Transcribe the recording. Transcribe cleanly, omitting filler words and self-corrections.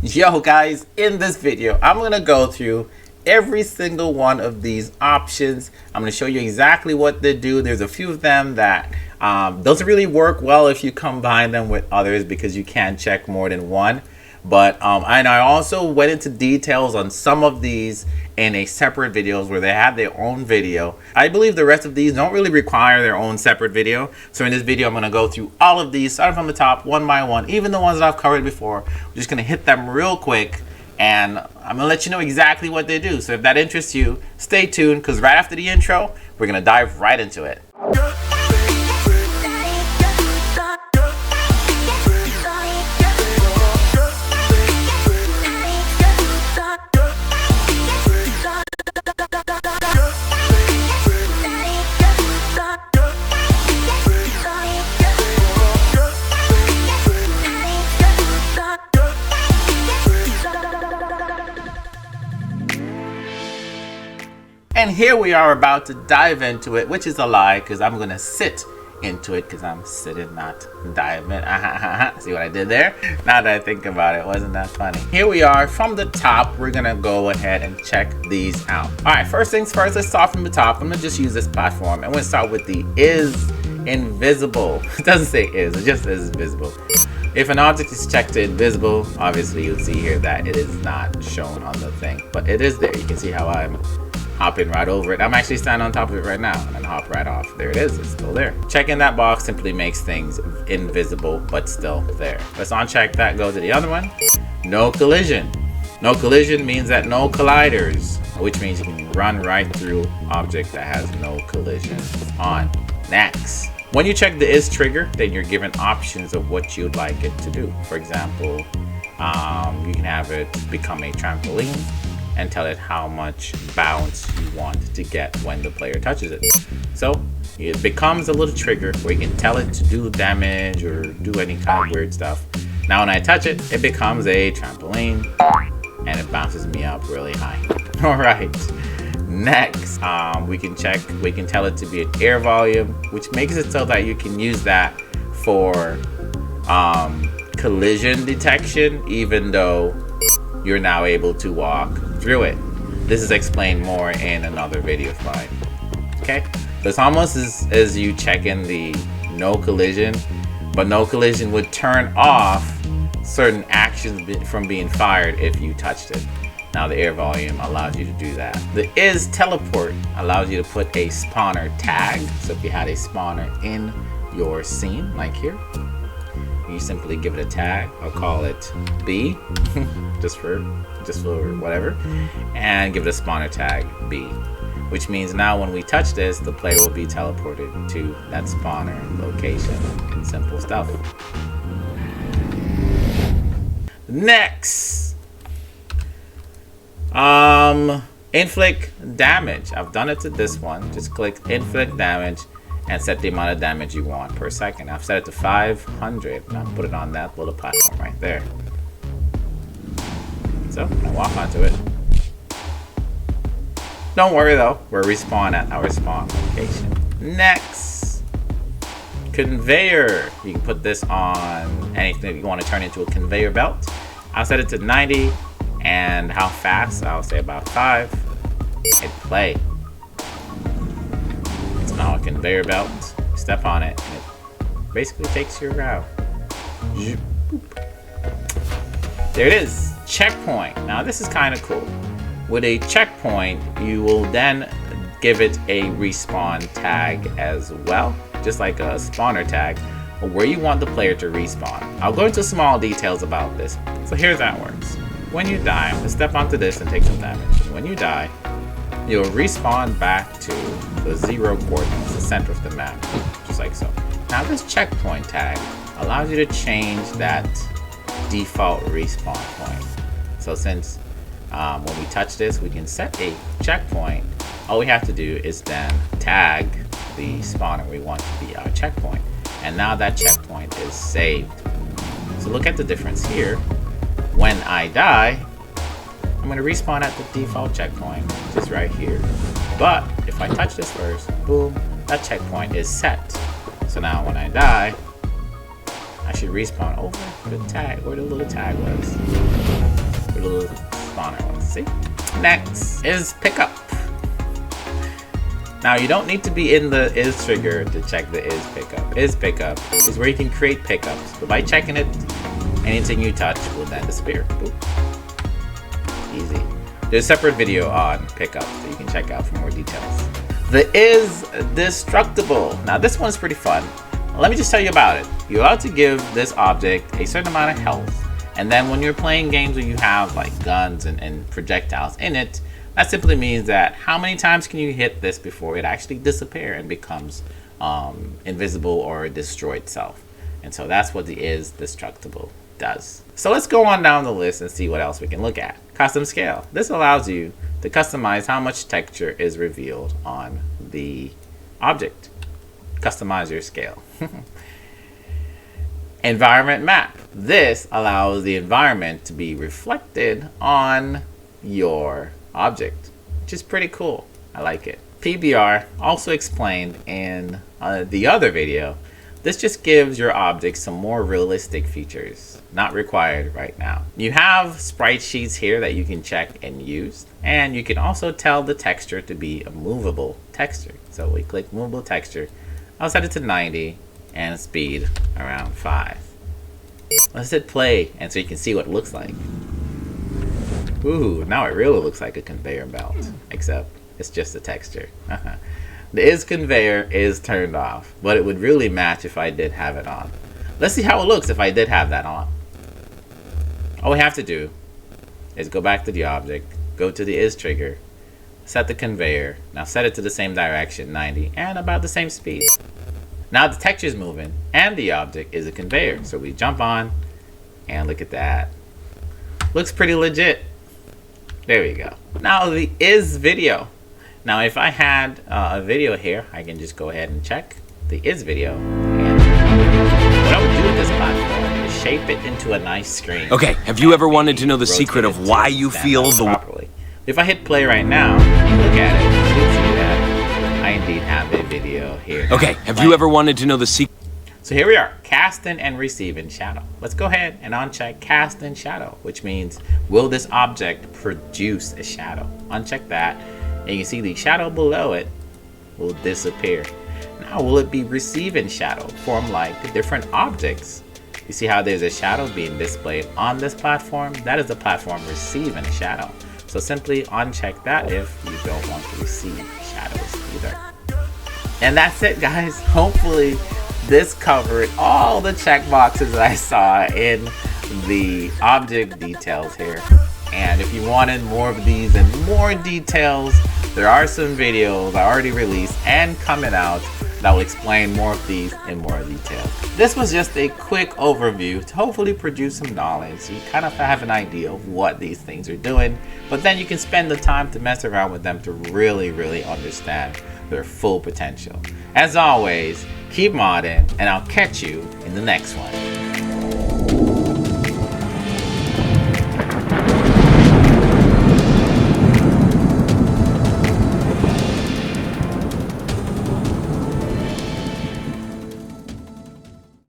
Yo guys, in this video I'm gonna go through every single one of these options. I'm gonna show you exactly what they do. There's a few of them that doesn't really work well if you combine them with others because you can't check more than one. But and I also went into details on some of these in a separate videos where they have their own video. I believe the rest of these don't really require their own separate video. So in this video, I'm going to go through all of these, starting from the top, one by one, even the ones that I've covered before. I'm just going to hit them real quick, and I'm going to let you know exactly what they do. So if that interests you, stay tuned, because right after the intro, we're going to dive right into it. And here we are about to dive into it, which is a lie because I'm going to sit into it because I'm sitting, not diving. See what I did there? Now that I think about it, wasn't that funny? Here we are from the top. We're going to go ahead and check these out. All right, first things first, let's start from the top. I'm going to just use this platform. I'm going to start with the is invisible. It doesn't say is, it just says visible. If an object is checked to invisible, obviously you'll see here that it is not shown on the thing, but it is there. You can see how I'm hopping right over it. I'm actually standing on top of it right now and hop right off. There it is, it's still there. Checking that box simply makes things invisible, but still there. Let's uncheck that, go to the other one. No collision. No collision means that no colliders, which means you can run right through object that has no collision on. Next. When you check the is trigger, then you're given options of what you'd like it to do. For example, you can have it become a trampoline and tell it how much bounce you want to get when the player touches it. So it becomes a little trigger where you can tell it to do damage or do any kind of weird stuff. Now when I touch it, it becomes a trampoline and it bounces me up really high. All right, next, we can tell it to be an air volume, which makes it so that you can use that for collision detection, even though you're now able to walk through it. This is explained more in another video of mine. Okay, so it's almost as you checking the no collision, but no collision would turn off certain actions from being fired if you touched it. Now the air volume allows you to do that. The is teleport allows you to put a spawner tag. So if you had a spawner in your scene, like here, you simply give it a tag. I'll call it B, just for whatever, and give it a spawner tag B, which means now when we touch this, the player will be teleported to that spawner location. Simple stuff. Next, inflict damage. I've done it to this one. Just click inflict damage and set the amount of damage you want per second. I've set it to 500 and I'll put it on that little platform right there. So when I walk onto it, don't worry though, we'll respawn at our spawn location. Next, conveyor. You can put this on anything you want to turn into a conveyor belt. I'll set it to 90, and how fast? I'll say about 5. Hit play. It's now a conveyor belt. Step on it, and it basically takes you around. There it is. Checkpoint. Now this is kind of cool. With a checkpoint, you will then give it a respawn tag as well, just like a spawner tag, where you want the player to respawn. I'll go into small details about this. So here's how it works. When you die, let's step onto this and take some damage. When you die, you'll respawn back to the 0 coordinates, the center of the map, just like so. Now this checkpoint tag allows you to change that default respawn point. So since when we touch this, we can set a checkpoint. All we have to do is then tag the spawner we want to be our checkpoint. And now that checkpoint is saved. So look at the difference here. When I die, I'm going to respawn at the default checkpoint, which is right here. But if I touch this first, boom, that checkpoint is set. So now when I die, I should respawn over the tag, where the little tag was. See? Next is pickup. Now you don't need to be in the is trigger to check the is pickup. Is pickup is where you can create pickups. But by checking it, anything you touch will then disappear. Boop. Easy. There's a separate video on pickup that you can check out for more details. The is destructible. Now this one's pretty fun. Let me just tell you about it. You're allowed to give this object a certain amount of health. And then when you're playing games where you have like guns and projectiles in it, that simply means that how many times can you hit this before it actually disappears and becomes invisible or destroy itself. And so that's what the is destructible does. So let's go on down the list and see what else we can look at. Custom scale. This allows you to customize how much texture is revealed on the object. Customize your scale. Environment map. This allows the environment to be reflected on your object, which is pretty cool. I like it. PBR, also explained in the other video. This just gives your object some more realistic features, not required right now. You have sprite sheets here that you can check and use, and you can also tell the texture to be a movable texture. So we click movable texture. I'll set it to 90 and speed around 5. Let's hit play and so you can see what it looks like. Ooh, now it really looks like a conveyor belt, except it's just a texture. The is conveyor is turned off, but it would really match if I did have it on. Let's see how it looks if I did have that on. All we have to do is go back to the object, go to the is trigger, set the conveyor. Now set it to the same direction, 90, and about the same speed. Now the texture is moving, and the object is a conveyor. So we jump on, and look at that. Looks pretty legit. There we go. Now the is video. Now if I had a video here, I can just go ahead and check the is video. And what I would do with this platform is shape it into a nice screen. Okay, have you ever wanted to know the secret of why you feel the properly? If I hit play right now, look at it, you can see that I indeed have a video here. Okay, have you ever wanted to know the secret? So here we are, casting and receiving shadow. Let's go ahead and uncheck cast and shadow, which means will this object produce a shadow? Uncheck that, and you can see the shadow below it will disappear. Now will it be receiving shadow, form like different objects? You see how there's a shadow being displayed on this platform? That is the platform receiving shadow. So simply uncheck that if you don't want to receive shadows either. And that's it, guys. Hopefully this covered all the checkboxes that I saw in the object details here. And if you wanted more of these and more details, there are some videos I already released and coming out that will explain more of these in more detail. This was just a quick overview to hopefully produce some knowledge so you kind of have an idea of what these things are doing, but then you can spend the time to mess around with them to really understand their full potential. As always, keep modding, and I'll catch you in the next one.